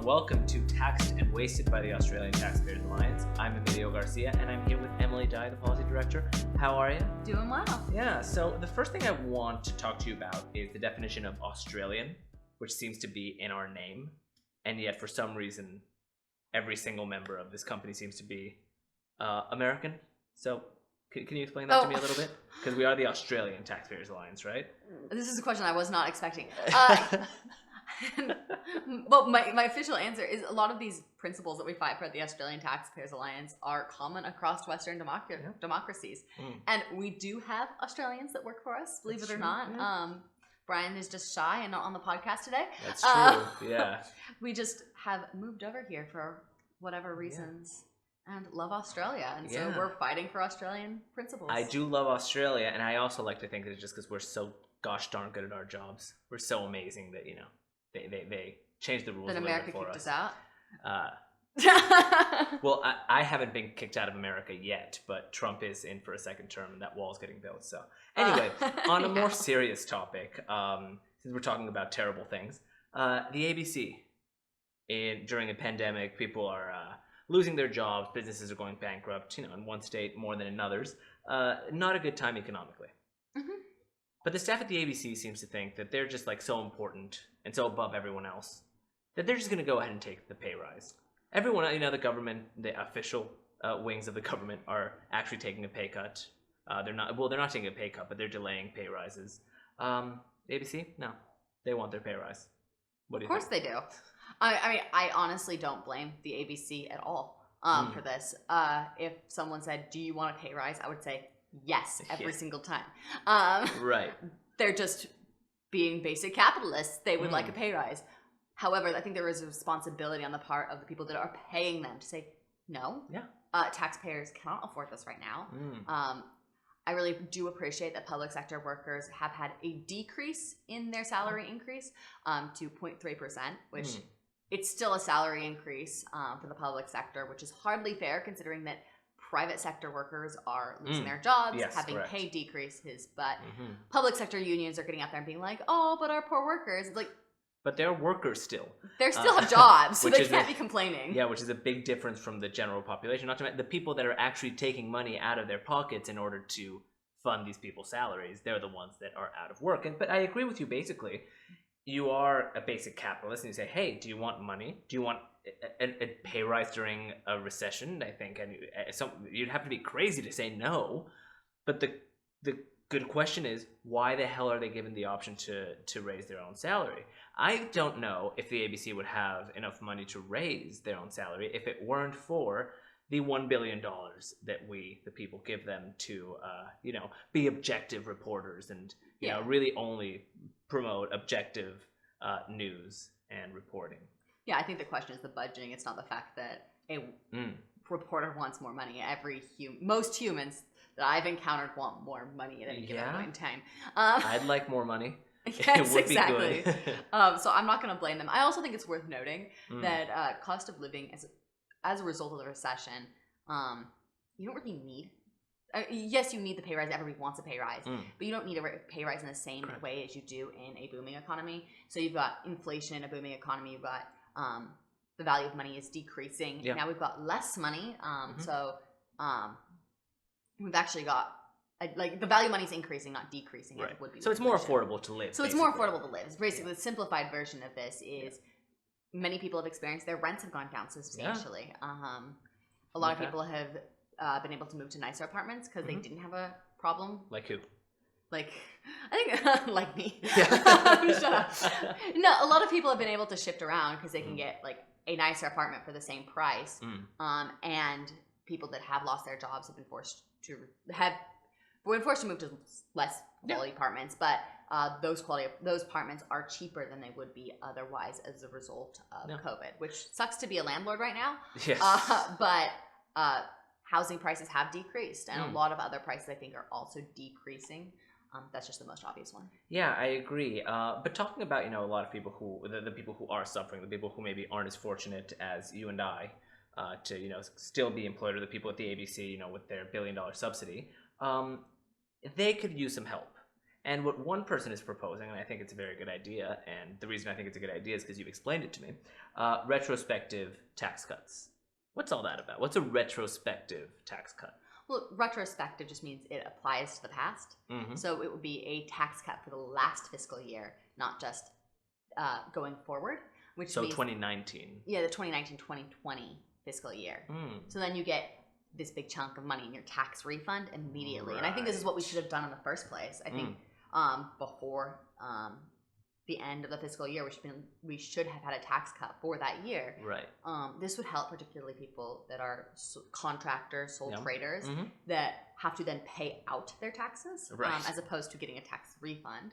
welcome to Taxed and Wasted by the Australian Taxpayers Alliance. I'm Emilio Garcia, and I'm here with Emily Dye, the Policy Director. How are you? Doing well. Yeah, so the first thing I want to talk to you about is the definition of Australian, which seems to be in our name, and yet for some reason, every single member of this company seems to be American. So can you explain that to me a little bit? Because we are the Australian Taxpayers Alliance, right? This is a question I was not expecting. Well, my official answer is a lot of these principles that we fight for at the Australian Taxpayers Alliance are common across Western democracies. And we do have Australians that work for us, believe it or not. Yeah. Brian is just shy and not on the podcast today. That's true, yeah. We just have moved over here for whatever reasons. Yeah. And love Australia, and so we're fighting for Australian principles. I do love Australia, and I also like to think that it's just because we're so gosh darn good at our jobs. We're so amazing that, you know, they changed the rules then a little America bit for kicked us. us out? Well, I haven't been kicked out of America yet, but Trump is in for a second term, and that wall's getting built. So anyway, on a more serious topic, since we're talking about terrible things, the ABC, during a pandemic, people are losing their jobs, businesses are going bankrupt, you know, in one state more than in others. Not a good time economically. Mm-hmm. But the staff at the ABC seems to think that they're just like so important and so above everyone else that they're just going to go ahead and take the pay rise. Everyone, you know, the government, the official wings of the government are actually taking a pay cut. They're not taking a pay cut, but they're delaying pay rises. The ABC, no, they want their pay rise. What do you think? Of course they do. I mean, I honestly don't blame the ABC at all for this. If someone said, "Do you want a pay rise?" I would say yes every single time. Right. They're just being basic capitalists. They would like a pay rise. However, I think there is a responsibility on the part of the people that are paying them to say, no, taxpayers cannot afford this right now. I really do appreciate that public sector workers have had a decrease in their salary increase to 0.3%, which it's still a salary increase for the public sector, which is hardly fair considering that private sector workers are losing their jobs, having pay decreases, but public sector unions are getting out there and being like, oh, but our poor workers, it's like, but they're workers still. They still have jobs, so they can't be complaining. Yeah, which is a big difference from the general population. Not to mention the people that are actually taking money out of their pockets in order to fund these people's salaries. They're the ones that are out of work. But I agree with you, basically. You are a basic capitalist, and you say, hey, do you want money? Do you want a pay rise during a recession? I think and you'd have to be crazy to say no. But the good question is, why the hell are they given the option to raise their own salary? I don't know if the ABC would have enough money to raise their own salary if it weren't for the $1 billion that we, the people, give them to, you know, be objective reporters and, you know, really only promote objective news and reporting. Yeah, I think the question is the budgeting. It's not the fact that a reporter wants more money. Most humans that I've encountered want more money at any given point in time. I'd like more money. Yes, it would exactly. be good. So I'm not going to blame them. I also think it's worth noting that cost of living, as a result of the recession, you don't really need. Yes, you need the pay rise. Everybody wants a pay rise, but you don't need a pay rise in the same way as you do in a booming economy. So you've got inflation in a booming economy. You've got the value of money is decreasing. Yeah. Now we've got less money. So we've actually got like the value of money is increasing, not decreasing. As it would be. So it's more affordable to live. So basically. It's more affordable to live. It's basically the simplified version of this is many people have experienced their rents have gone down substantially. A lot of people have been able to move to nicer apartments because they didn't have a problem. Like who? Like, I think, like me. Shut up. No, a lot of people have been able to shift around because they can get like a nicer apartment for the same price. And people that have lost their jobs have been forced to move to less quality apartments. But those apartments are cheaper than they would be otherwise as a result of COVID, which sucks to be a landlord right now. Yes. But housing prices have decreased, and a lot of other prices I think are also decreasing. That's just the most obvious one. Yeah, I agree. But talking about, you know, a lot of people the people who are suffering, the people who maybe aren't as fortunate as you and I to, you know, still be employed, or the people at the ABC, you know, with their $1 billion subsidy, they could use some help. And what one person is proposing, and I think it's a very good idea, and the reason I think it's a good idea is because you've explained it to me, retrospective tax cuts. What's all that about? What's a retrospective tax cut? Well, retrospective just means it applies to the past. Mm-hmm. So it would be a tax cut for the last fiscal year, not just going forward. Which so means, 2019. Yeah, the 2019-2020 fiscal year. So then you get this big chunk of money in your tax refund immediately. Right. And I think this is what we should have done in the first place. I think before the end of the fiscal year, we should have had a tax cut for that year. Right. This would help particularly people that are contractors, sole traders, that have to then pay out their taxes, as opposed to getting a tax refund.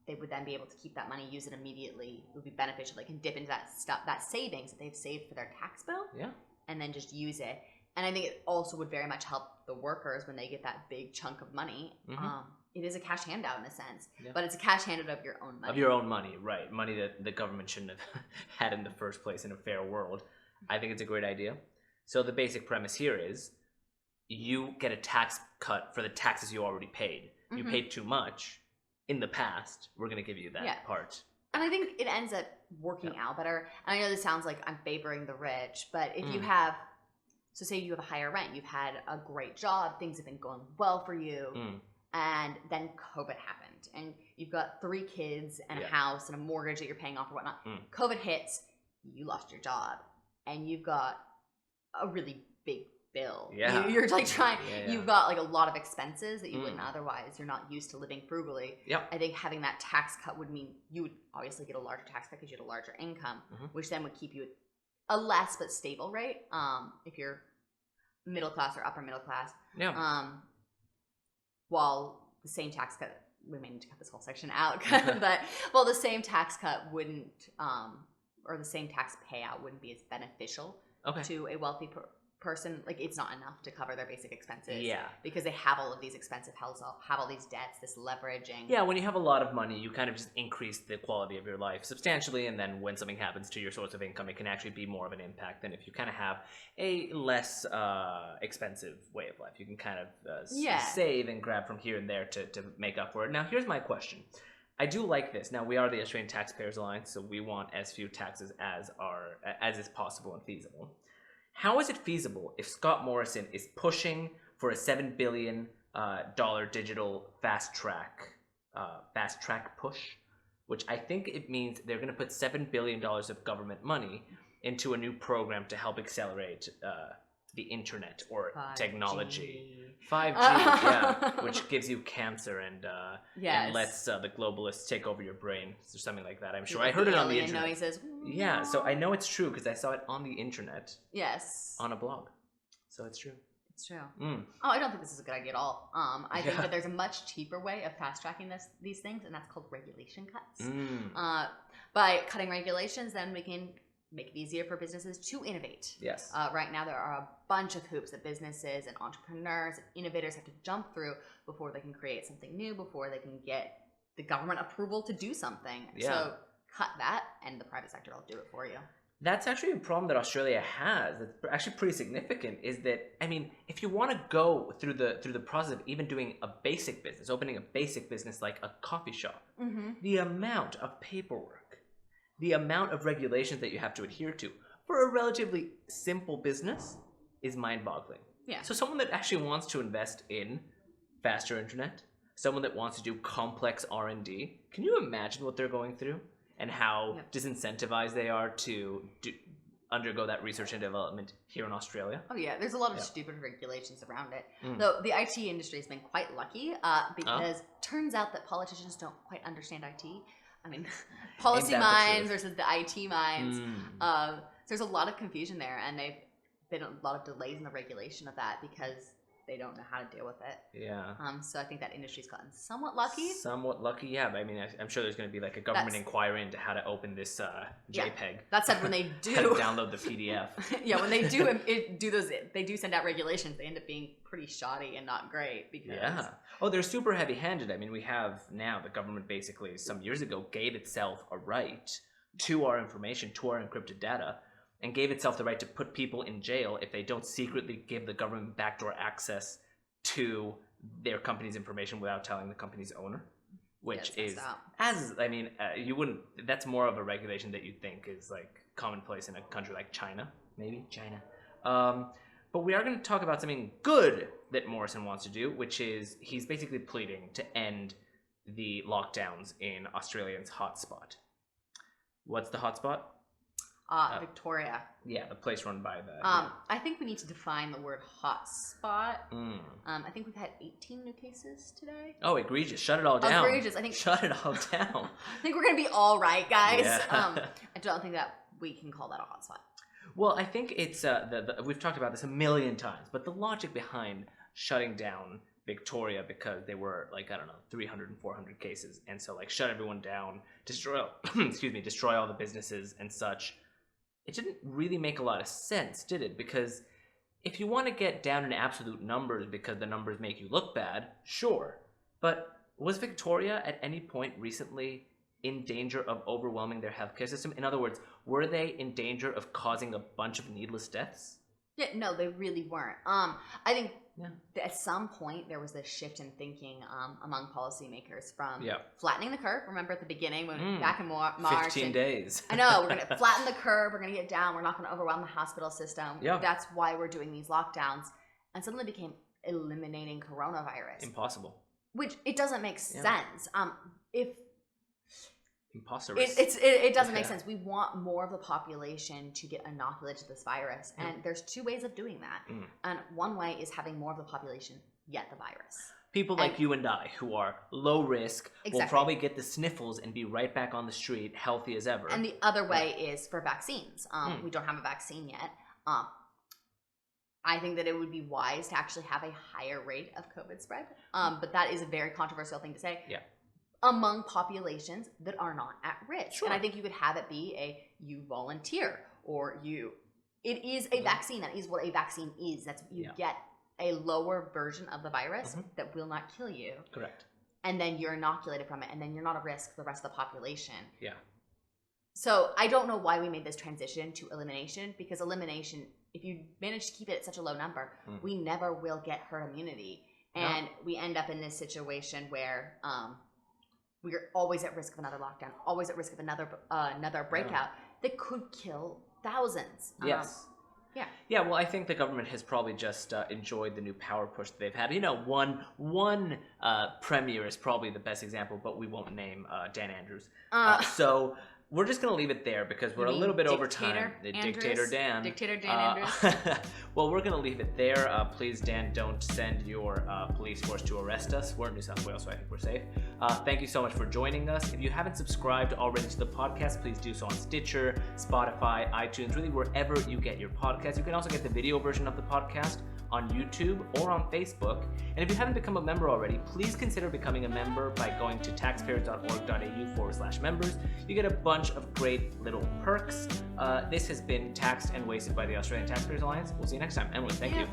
They would then be able to keep that money, use it immediately. It would be beneficial. They can dip into that savings that they've saved for their tax bill, and then just use it. And I think it also would very much help the workers when they get that big chunk of money. It is a cash handout in a sense, but it's a cash handout of your own money. Of your own money, right. Money that the government shouldn't have had in the first place in a fair world. I think it's a great idea. So the basic premise here is you get a tax cut for the taxes you already paid. You paid too much in the past. We're going to give you that part. And I think it ends up working out better. And I know this sounds like I'm favoring the rich, but if you have, so say you have a higher rent, you've had a great job, things have been going well for you, and then COVID happened, and you've got 3 kids and a house and a mortgage that you're paying off or whatnot. COVID hits, you lost your job, and you've got a really big bill. You're like trying, you've got like a lot of expenses that you wouldn't otherwise. You're not used to living frugally. I think having that tax cut would mean you would obviously get a larger tax cut because you had a larger income, which then would keep you at a less but stable rate if you're middle class or upper middle class. While the same tax cut, we may need to cut this whole section out, but the same tax cut wouldn't, or the same tax payout wouldn't be as beneficial to a wealthy person. Like, it's not enough to cover their basic expenses. Because they have all of these expensive health, have all these debts, this leveraging. When you have a lot of money, you kind of just increase the quality of your life substantially, and then when something happens to your source of income, it can actually be more of an impact than if you kind of have a less expensive way of life. You can kind of save and grab from here and there to make up for it. Now, here's my question. I do like this. Now, we are the Australian Taxpayers Alliance, so we want as few taxes as is possible and feasible. How is it feasible if Scott Morrison is pushing for a $7 billion digital fast track push, which I think it means they're going to put $7 billion of government money into a new program to help accelerate the internet or 5G. Technology. 5G, which gives you cancer and lets the globalists take over your brain or something like that. I'm sure I heard it on the internet. Noises. So I know it's true because I saw it on the internet. On a blog. So it's true. It's true. Oh, I don't think this is a good idea at all. I think that there's a much cheaper way of fast tracking these things, and that's called regulation cuts. By cutting regulations, then we can make it easier for businesses to innovate. Right now, there are a bunch of hoops that businesses and entrepreneurs and innovators have to jump through before they can create something new, before they can get the government approval to do something. So cut that, and the private sector will do it for you. That's actually a problem that Australia has. That's actually pretty significant. Is that, I mean, if you want to go through the process of even doing a basic business, opening a basic business like a coffee shop, the amount of paperwork, the amount of regulations that you have to adhere to for a relatively simple business is mind-boggling. So someone that actually wants to invest in faster internet, someone that wants to do complex R&D, can you imagine what they're going through and how disincentivized they are to undergo that research and development here in Australia? There's a lot of stupid regulations around it. Though the IT industry has been quite lucky because turns out that politicians don't quite understand IT. I mean, policy minds versus the IT minds. There's a lot of confusion there, and they've been a lot of delays in the regulation of that because they don't know how to deal with it. So I think that industry's gotten somewhat lucky. I mean, I'm sure there's going to be like a government inquiry into how to open this JPEG. That said, when they do how to download the PDF. When they do send out regulations, they end up being pretty shoddy and not great because they're super heavy-handed. I mean, we have now the government basically some years ago gave itself a right to our information, to our encrypted data, and gave itself the right to put people in jail if they don't secretly give the government backdoor access to their company's information without telling the company's owner, which Yeah, is you wouldn't. That's more of a regulation that you think is like commonplace in a country like China, maybe China. But we are going to talk about something good that Morrison wants to do, which is he's basically pleading to end the lockdowns in Australia's hotspot. What's the hotspot? Victoria. Yeah, the place run by the... I think we need to define the word hotspot. I think we've had 18 new cases today. Oh, egregious. Shut it all down. Egregious. I think... Shut it all down. I think we're going to be all right, guys. Yeah. I don't think that we can call that a hotspot. Well, I think it's... we've talked about this a million times, but the logic behind shutting down Victoria because they were 300 and 400 cases, and so shut everyone down, destroy all the businesses and such. It didn't really make a lot of sense, did it? Because if you want to get down in absolute numbers because the numbers make you look bad, sure. But was Victoria at any point recently in danger of overwhelming their healthcare system? In other words, were they in danger of causing a bunch of needless deaths? Yeah, no, they really weren't. I think at some point there was this shift in thinking among policymakers from flattening the curve. Remember at the beginning when back in March, 15 days. I know, we're going to flatten the curve. We're going to get down. We're not going to overwhelm the hospital system. Yeah. That's why we're doing these lockdowns. And suddenly became eliminating coronavirus. Impossible. Which it doesn't make sense. It doesn't make sense. We want more of the population to get inoculated to this virus, and there's two ways of doing that. And one way is having more of the population get the virus. People like you and I, who are low risk, will probably get the sniffles and be right back on the street, healthy as ever. And the other way is for vaccines. We don't have a vaccine yet. I think that it would be wise to actually have a higher rate of COVID spread. But that is a very controversial thing to say. Yeah. Among populations that are not at risk. Sure. And I think you could have it be you volunteer or it is a vaccine. That is what a vaccine is. That's you get a lower version of the virus that will not kill you. Correct. And then you're inoculated from it, and then you're not a risk for the rest of the population. Yeah. So I don't know why we made this transition to elimination, because elimination, if you manage to keep it at such a low number, we never will get herd immunity. And we end up in this situation where we're always at risk of another lockdown, always at risk of another breakout that could kill thousands. Yes. Yeah, well, I think the government has probably just enjoyed the new power push that they've had. One premier is probably the best example, but we won't name Dan Andrews. So we're just going to leave it there because we're a little bit over time. Dictator Dan. Dictator Dan Andrews. Well, we're going to leave it there. Please, Dan, don't send your police force to arrest us. We're in New South Wales, so I think we're safe. Thank you so much for joining us. If you haven't subscribed already to the podcast, please do so on Stitcher, Spotify, iTunes, really wherever you get your podcasts. You can also get the video version of the podcast on YouTube or on Facebook. And if you haven't become a member already, please consider becoming a member by going to taxpayers.org.au/members. You get a bunch of great little perks. This has been Taxed and Wasted by the Australian Taxpayers Alliance. We'll see you next time. Emily, thank you.